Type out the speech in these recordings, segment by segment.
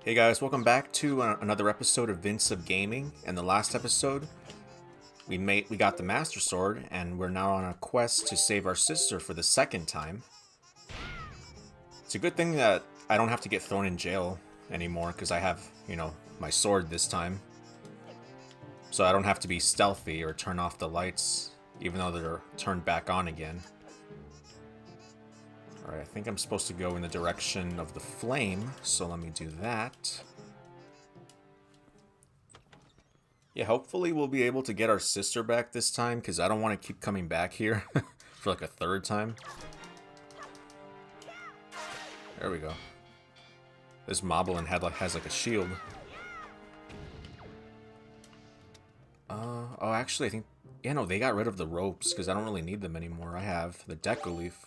Hey guys, welcome back to another episode of Vince of Gaming. In the last episode, we got the Master Sword, and we're now on a quest to save our sister for the second time. It's a good thing that I don't have to get thrown in jail anymore, because I have, my sword this time. So I don't have to be stealthy or turn off the lights, even though they're turned back on again. Alright, I think I'm supposed to go in the direction of the flame, so let me do that. Yeah, hopefully we'll be able to get our sister back this time, because I don't want to keep coming back here for like a third time. There we go. This Moblin has like a shield. Oh, actually, I think... Yeah, no, they got rid of the ropes, because I don't really need them anymore. I have the Deku Leaf.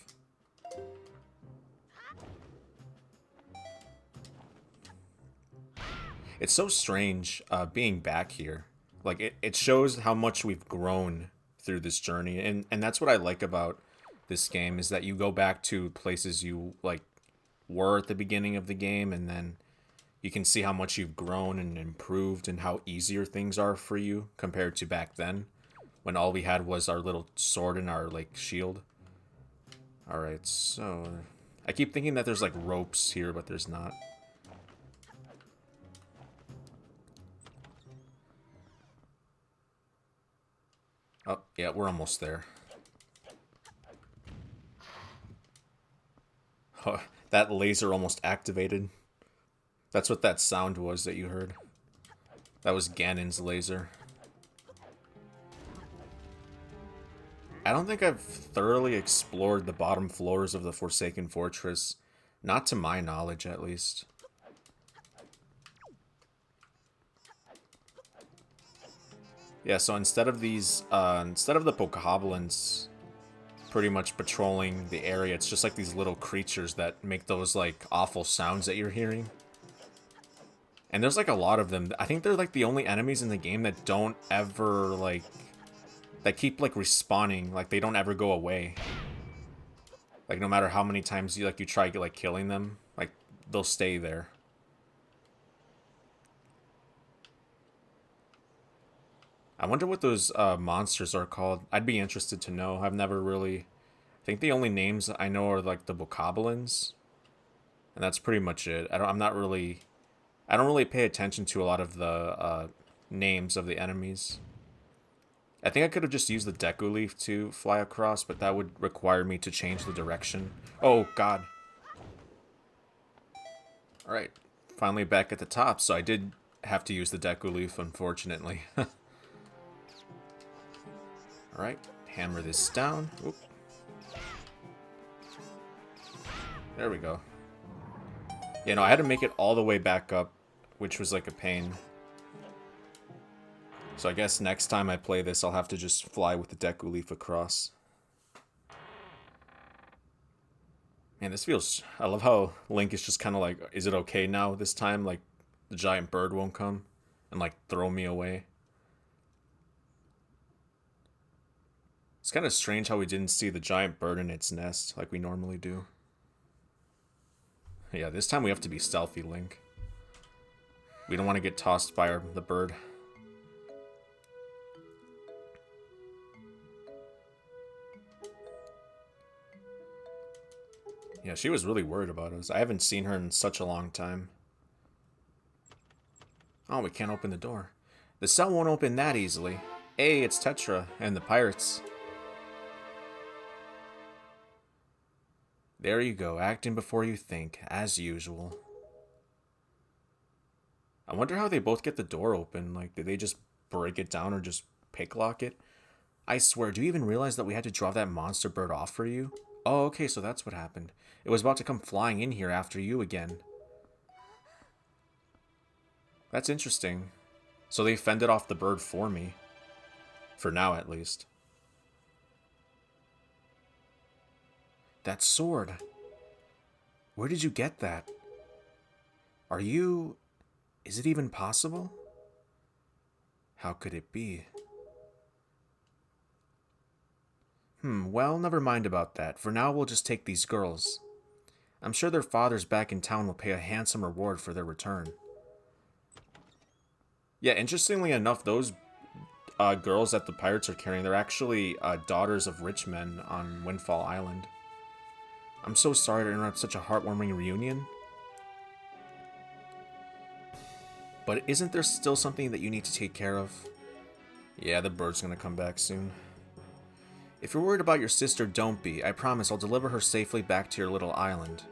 It's so strange being back here. Like, it shows how much we've grown through this journey. And that's what I like about this game, is that you go back to places you, like, were at the beginning of the game, and then you can see how much you've grown and improved and how easier things are for you compared to back then, when all we had was our little sword and our, like, shield. Alright, so... I keep thinking that there's, like, ropes here, but there's not. Oh, yeah, we're almost there. Oh, that laser almost activated. That's what that sound was that you heard. That was Ganon's laser. I don't think I've thoroughly explored the bottom floors of the Forsaken Fortress. Not to my knowledge, at least. Yeah, so instead of these, instead of the Bokoblins pretty much patrolling the area, it's just like these little creatures that make those, like, awful sounds that you're hearing. And there's, like, a lot of them. I think they're, like, the only enemies in the game that don't ever, like, that keep, like, respawning. Like, they don't ever go away. Like, no matter how many times you try, like, killing them, like, they'll stay there. I wonder what those monsters are called. I'd be interested to know. I've never really... I think the only names I know are, like, the Bokoblins. And that's pretty much it. I'm not really... I don't really pay attention to a lot of the names of the enemies. I think I could have just used the Deku Leaf to fly across, but that would require me to change the direction. Oh, God. Alright. Finally back at the top, so I did have to use the Deku Leaf, unfortunately. Alright, hammer this down. Oop. There we go. Yeah, no, I had to make it all the way back up, which was like a pain. So I guess next time I play this, I'll have to just fly with the Deku Leaf across. Man, this feels... I love how Link is just kind of like, is it okay now this time? Like, the giant bird won't come and, like, throw me away. It's kind of strange how we didn't see the giant bird in its nest like we normally do. Yeah, this time we have to be stealthy, Link. We don't want to get tossed by the bird. Yeah, she was really worried about us. I haven't seen her in such a long time. Oh, we can't open the door. The cell won't open that easily. Hey, it's Tetra and the pirates. There you go, acting before you think, as usual. I wonder how they both get the door open. Like, did they just break it down or just picklock it? I swear, do you even realize that we had to draw that monster bird off for you? Oh, okay, so that's what happened. It was about to come flying in here after you again. That's interesting. So they fended off the bird for me. For now, at least. That sword. Where did you get that? Are you... Is it even possible? How could it be? Well, never mind about that. For now, we'll just take these girls. I'm sure their fathers back in town will pay a handsome reward for their return. Yeah, interestingly enough, those girls that the pirates are carrying, they're actually daughters of rich men on Windfall Island. I'm so sorry to interrupt such a heartwarming reunion. But isn't there still something that you need to take care of? Yeah, the bird's gonna come back soon. If you're worried about your sister, don't be. I promise I'll deliver her safely back to your little island.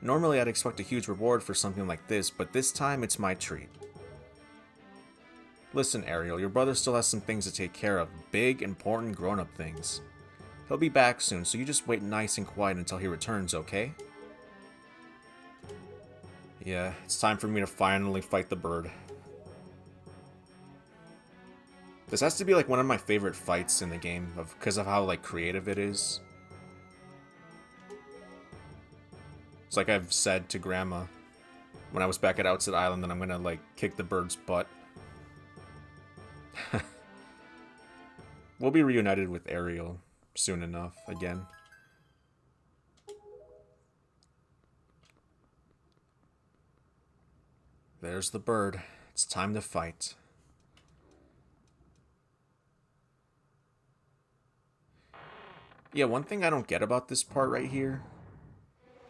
Normally I'd expect a huge reward for something like this, but this time it's my treat. Listen, Ariel, your brother still has some things to take care of. Big, important, grown-up things. He'll be back soon, so you just wait nice and quiet until he returns, okay? Yeah, it's time for me to finally fight the bird. This has to be like one of my favorite fights in the game because of how like creative it is. It's like I've said to Grandma when I was back at Outset Island that I'm gonna like kick the bird's butt. We'll be reunited with Ariel soon enough again. There's the bird. It's time to fight. Yeah, one thing I don't get about this part right here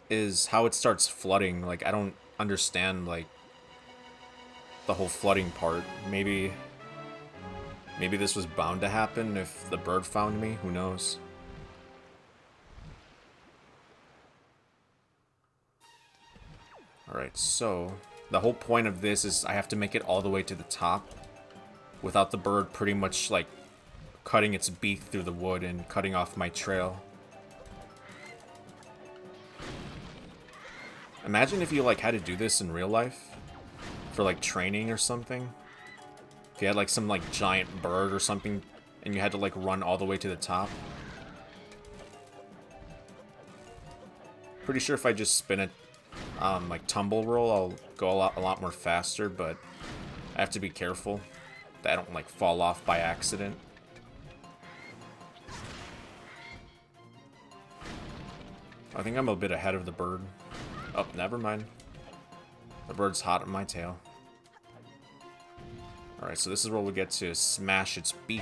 is how it starts flooding. Like, I don't understand, like, the whole flooding part. Maybe this was bound to happen if the bird found me. Who knows? Alright, so the whole point of this is I have to make it all the way to the top without the bird pretty much, like, cutting its beak through the wood and cutting off my trail. Imagine if you, like, had to do this in real life for, like, training or something. If you had, like, some, like, giant bird or something and you had to, like, run all the way to the top. Pretty sure if I just spin it, like, tumble roll, I'll go a lot more faster, but I have to be careful that I don't, like, fall off by accident. I think I'm a bit ahead of the bird. Oh, never mind. The bird's hot on my tail. Alright, so this is where we get to smash its beak.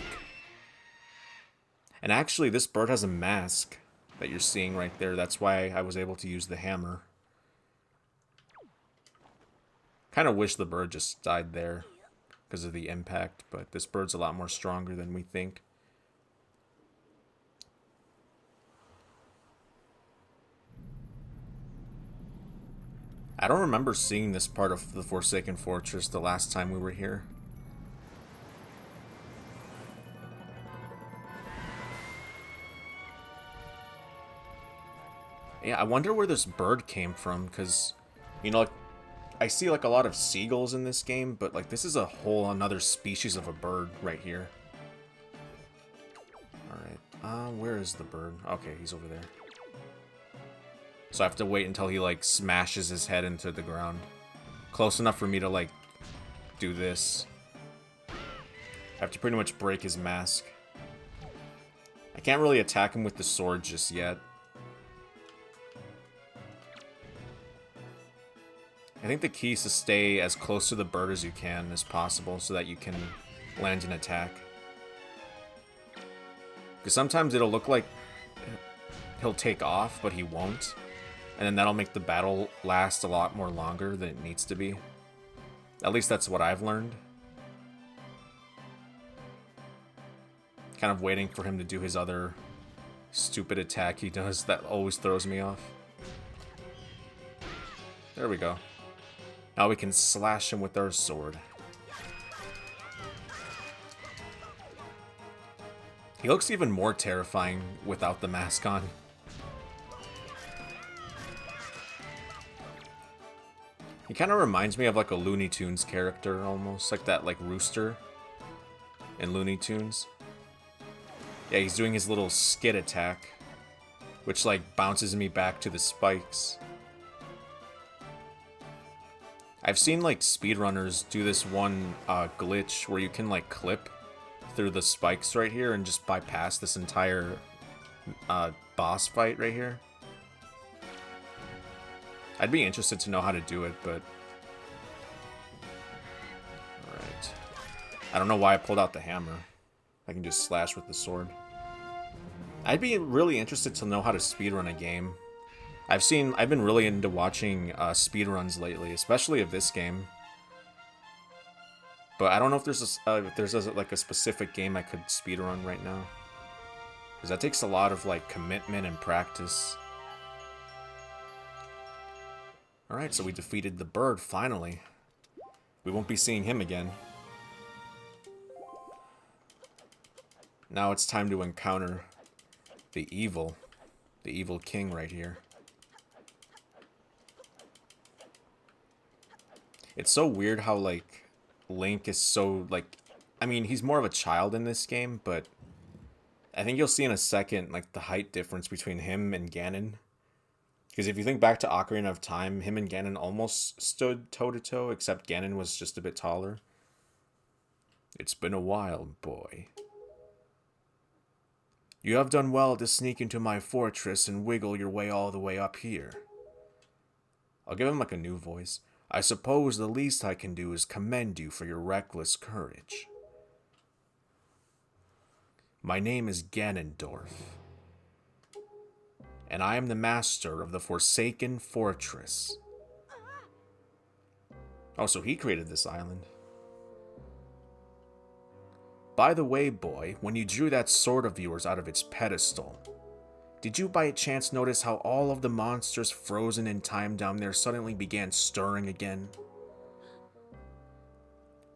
And actually, this bird has a mask that you're seeing right there. That's why I was able to use the hammer. Kind of wish the bird just died there because of the impact, but this bird's a lot more stronger than we think. I don't remember seeing this part of the Forsaken Fortress the last time we were here. Yeah, I wonder where this bird came from, because, you know, like, I see, like, a lot of seagulls in this game, but, like, this is a whole another species of a bird right here. Alright, where is the bird? Okay, he's over there. So I have to wait until he, like, smashes his head into the ground. Close enough for me to, like, do this. I have to pretty much break his mask. I can't really attack him with the sword just yet. I think the key is to stay as close to the bird as you can as possible so that you can land an attack. Because sometimes it'll look like he'll take off, but he won't. And then that'll make the battle last a lot more longer than it needs to be. At least that's what I've learned. Kind of waiting for him to do his other stupid attack he does that always throws me off. There we go. Now we can slash him with our sword. He looks even more terrifying without the mask on. He kind of reminds me of like a Looney Tunes character almost, like that like rooster in Looney Tunes. Yeah, he's doing his little skid attack, which like bounces me back to the spikes. I've seen like speedrunners do this one glitch where you can like clip through the spikes right here and just bypass this entire boss fight right here. I'd be interested to know how to do it, but... Alright. I don't know why I pulled out the hammer. I can just slash with the sword. I'd be really interested to know how to speedrun a game. I've been really into watching speedruns lately, especially of this game. But I don't know if there's like a specific game I could speedrun right now. Because that takes a lot of like commitment and practice. Alright, so we defeated the bird, finally. We won't be seeing him again. Now it's time to encounter the evil king right here. It's so weird how, like, Link is so, like, I mean, he's more of a child in this game, but I think you'll see in a second, like, the height difference between him and Ganon. Because if you think back to Ocarina of Time, him and Ganon almost stood toe-to-toe, except Ganon was just a bit taller. It's been a while, boy. You have done well to sneak into my fortress and wiggle your way all the way up here. I'll give him, like, a new voice. I suppose the least I can do is commend you for your reckless courage. My name is Ganondorf, and I am the master of the Forsaken Fortress. Oh, so he created this island. By the way, boy, when you drew that sword of yours out of its pedestal, did you by chance notice how all of the monsters frozen in time down there suddenly began stirring again?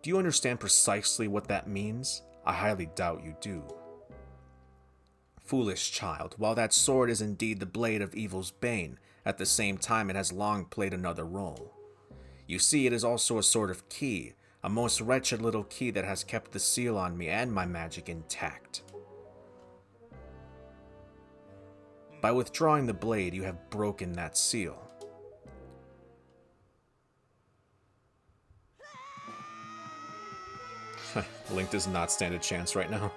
Do you understand precisely what that means? I highly doubt you do. Foolish child, while that sword is indeed the blade of evil's bane, at the same time it has long played another role. You see, it is also a sort of key, a most wretched little key that has kept the seal on me and my magic intact. By withdrawing the blade, you have broken that seal. Link does not stand a chance right now.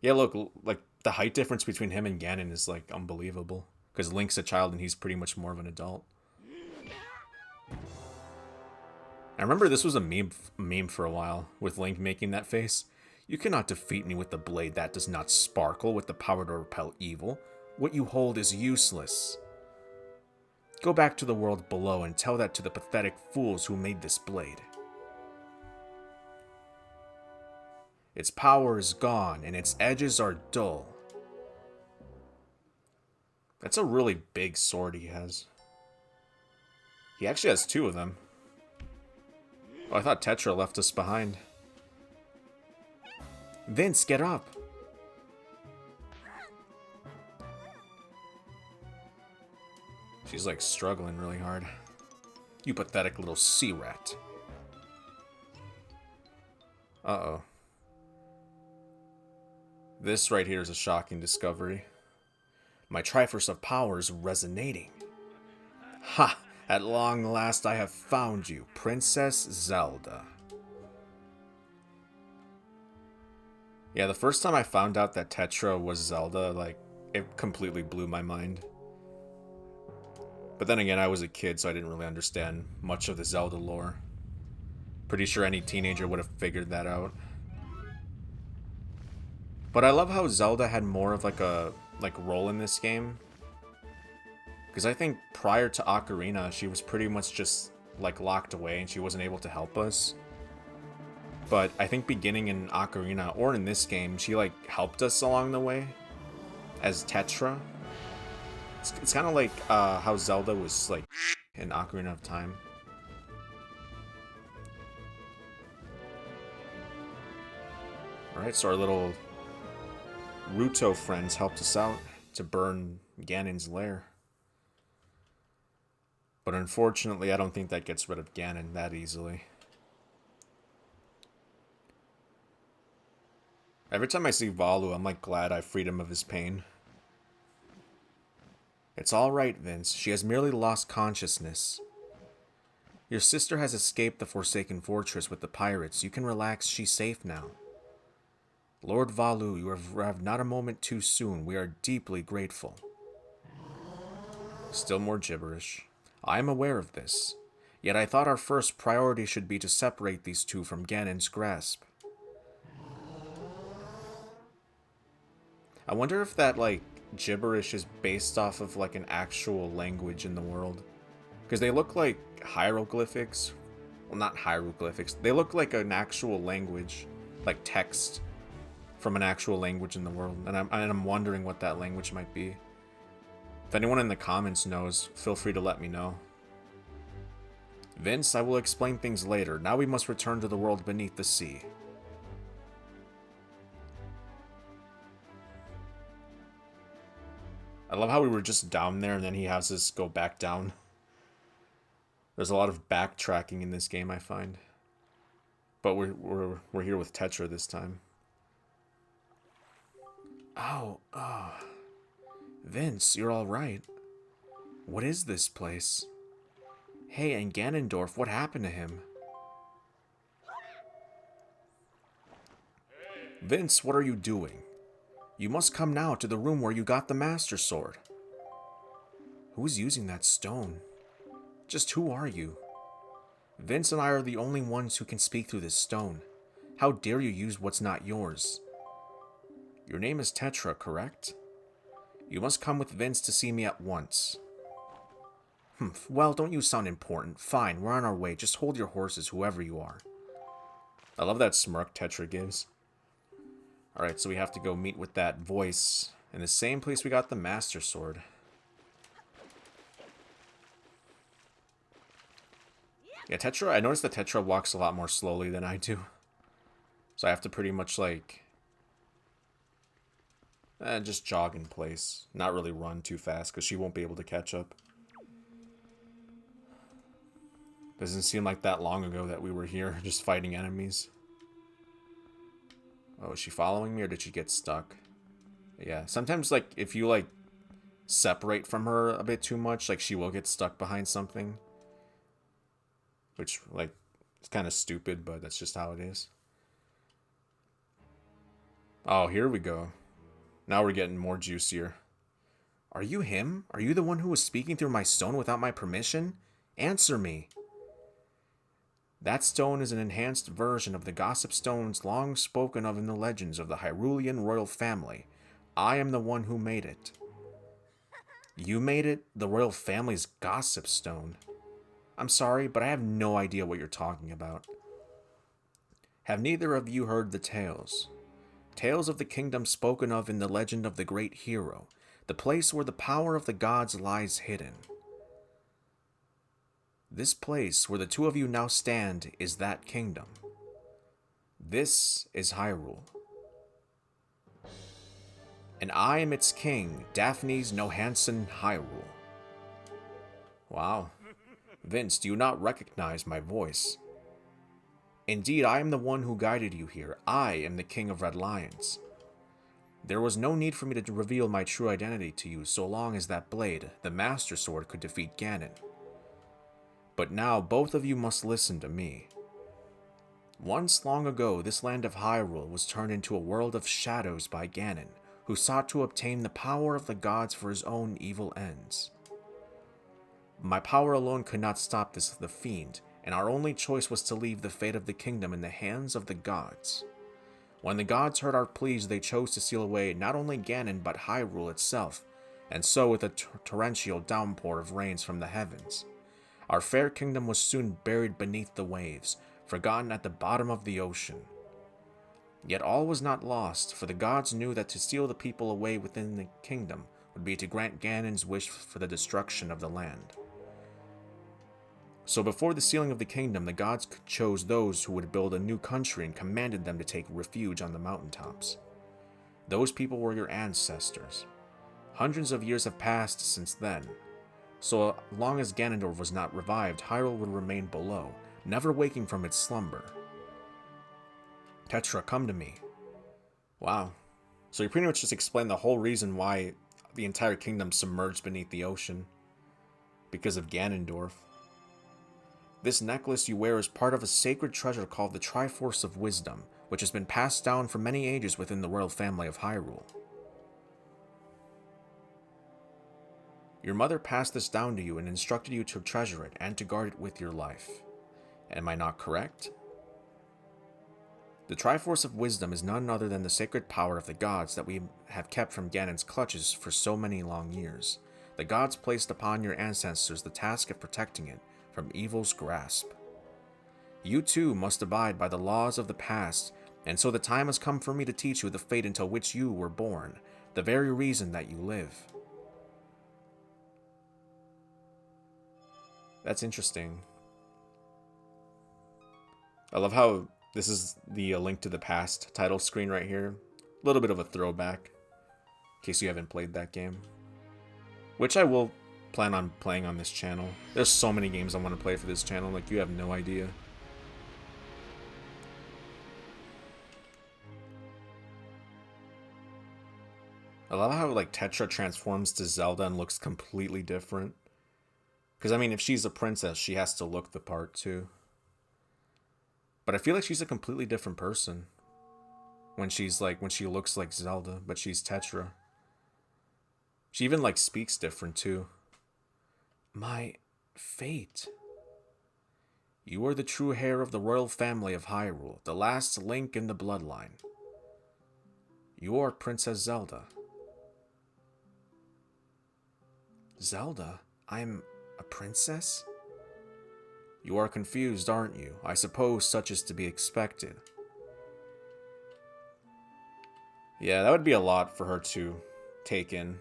Yeah, look, like, the height difference between him and Ganon is, like, unbelievable. Because Link's a child and he's pretty much more of an adult. I remember this was a meme for a while, with Link making that face. You cannot defeat me with the blade that does not sparkle with the power to repel evil. What you hold is useless. Go back to the world below and tell that to the pathetic fools who made this blade. Its power is gone, and its edges are dull. That's a really big sword he has. He actually has two of them. Oh, I thought Tetra left us behind. Vince, get up! She's like struggling really hard. You pathetic little sea rat. Uh-oh. This right here is a shocking discovery. My Triforce of Power is resonating. Ha! At long last I have found you, Princess Zelda. Yeah, the first time I found out that Tetra was Zelda, like, it completely blew my mind. But then again, I was a kid, so I didn't really understand much of the Zelda lore. Pretty sure any teenager would have figured that out. But I love how Zelda had more of like a role in this game. Because I think prior to Ocarina, she was pretty much just like locked away and she wasn't able to help us. But I think beginning in Ocarina, or in this game, she like helped us along the way as Tetra. It's kind of like how Zelda was like in Ocarina of Time. Alright, so our little Ruto friends helped us out to burn Ganon's lair. But unfortunately, I don't think that gets rid of Ganon that easily. Every time I see Valu, I'm like glad I freed him of his pain. It's alright, Vince. She has merely lost consciousness. Your sister has escaped the Forsaken Fortress with the pirates. You can relax. She's safe now. Lord Valu, you have arrived not a moment too soon. We are deeply grateful. Still more gibberish. I am aware of this. Yet I thought our first priority should be to separate these two from Ganon's grasp. I wonder if that, like, gibberish is based off of, like, an actual language in the world. Because they look like hieroglyphics. Well, not hieroglyphics. They look like an actual language. Like text from an actual language in the world. And I'm wondering what that language might be. If anyone in the comments knows, feel free to let me know. Vince, I will explain things later. Now we must return to the world beneath the sea. I love how we were just down there and then he has us go back down. There's a lot of backtracking in this game, I find. But we're here with Tetra this time. Oh, Vince, you're all right. What is this place? Hey, and Ganondorf, what happened to him? Vince, what are you doing? You must come now to the room where you got the Master Sword. Who's using that stone? Just who are you? Vince and I are the only ones who can speak through this stone. How dare you use what's not yours? Your name is Tetra, correct? You must come with Vince to see me at once. Well, don't you sound important. Fine, we're on our way. Just hold your horses, whoever you are. I love that smirk Tetra gives. Alright, so we have to go meet with that voice in the same place we got the Master Sword. Yeah, Tetra, I noticed that Tetra walks a lot more slowly than I do. So I have to pretty much, like, just jog in place. Not really run too fast, because she won't be able to catch up. Doesn't seem like that long ago that we were here, just fighting enemies. Oh, is she following me, or did she get stuck? Yeah, sometimes, like, if you, like, separate from her a bit too much, like, she will get stuck behind something. Which, like, it's kind of stupid, but that's just how it is. Oh, here we go. Now we're getting more juicier. Are you him? Are you the one who was speaking through my stone without my permission? Answer me. That stone is an enhanced version of the gossip stones long spoken of in the legends of the Hyrulean royal family. I am the one who made it. You made it? The royal family's gossip stone? I'm sorry, but I have no idea what you're talking about. Have neither of you heard the tales? Tales of the kingdom spoken of in the legend of the great hero, the place where the power of the gods lies hidden. This place where the two of you now stand is that kingdom. This is Hyrule. And I am its king, Daphne's Nohanson Hyrule. Wow. Vince, do you not recognize my voice? Indeed, I am the one who guided you here. I am the King of Red Lions. There was no need for me to reveal my true identity to you so long as that blade, the Master Sword, could defeat Ganon. But now both of you must listen to me. Once long ago, this land of Hyrule was turned into a world of shadows by Ganon, who sought to obtain the power of the gods for his own evil ends. My power alone could not stop the fiend, and our only choice was to leave the fate of the kingdom in the hands of the gods. When the gods heard our pleas, they chose to seal away not only Ganon but Hyrule itself, and so with a torrential downpour of rains from the heavens. Our fair kingdom was soon buried beneath the waves, forgotten at the bottom of the ocean. Yet all was not lost, for the gods knew that to steal the people away within the kingdom would be to grant Ganon's wish for the destruction of the land. So before the sealing of the kingdom, the gods chose those who would build a new country and commanded them to take refuge on the mountaintops. Those people were your ancestors. Hundreds of years have passed since then. So long as Ganondorf was not revived, Hyrule would remain below, never waking from its slumber. Tetra, come to me. Wow. So you pretty much just explained the whole reason why the entire kingdom submerged beneath the ocean. Because of Ganondorf. This necklace you wear is part of a sacred treasure called the Triforce of Wisdom, which has been passed down for many ages within the royal family of Hyrule. Your mother passed this down to you and instructed you to treasure it and to guard it with your life. Am I not correct? The Triforce of Wisdom is none other than the sacred power of the gods that we have kept from Ganon's clutches for so many long years. The gods placed upon your ancestors the task of protecting it from evil's grasp. You too must abide by the laws of the past, and so the time has come for me to teach you the fate into which you were born, the very reason that you live. That's interesting. I love how this is the Link to the Past title screen right here. A little bit of a throwback, in case you haven't played that game. Which I will plan on playing on this channel. There's so many games I want to play for this channel, like you have no idea. I love how like Tetra transforms to Zelda and looks completely different. Because I mean, if she's a princess, she has to look the part too. But I feel like she's a completely different person when she looks like Zelda, but she's Tetra. She even like speaks different too. My fate. You are the true heir of the royal family of Hyrule, the last link in the bloodline. You are Princess Zelda. Zelda? I'm a princess? You are confused, aren't you? I suppose such is to be expected. Yeah, that would be a lot for her to take in.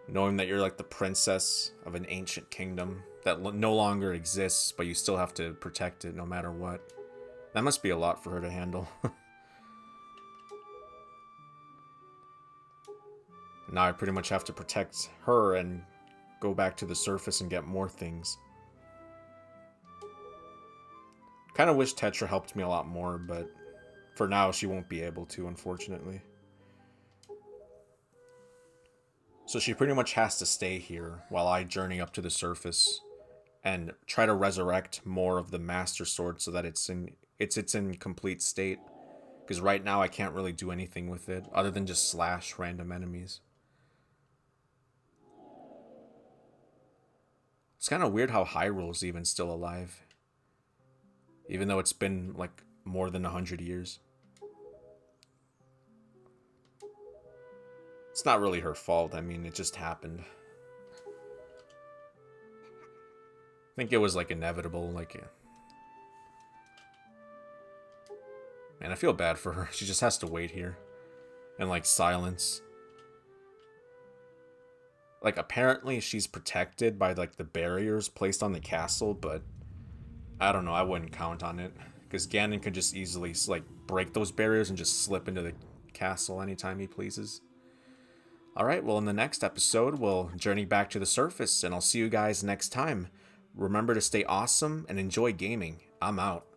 Knowing that you're like the princess of an ancient kingdom that no longer exists, but you still have to protect it no matter what. That must be a lot for her to handle. Now I pretty much have to protect her and go back to the surface and get more things. Kind of wish Tetra helped me a lot more, but for now she won't be able to, unfortunately. So she pretty much has to stay here while I journey up to the surface and try to resurrect more of the Master Sword so that it's in complete state. Because right now I can't really do anything with it other than just slash random enemies. It's kind of weird how Hyrule's even still alive. Even though it's been like more than 100 years. It's not really her fault. I mean, it just happened. I think it was like inevitable. Like, man, I feel bad for her. She just has to wait here. And like silence. Like, apparently she's protected by like the barriers placed on the castle, but I don't know, I wouldn't count on it. Because Ganon could just easily like break those barriers and just slip into the castle anytime he pleases. Alright, well in the next episode, we'll journey back to the surface, and I'll see you guys next time. Remember to stay awesome and enjoy gaming. I'm out.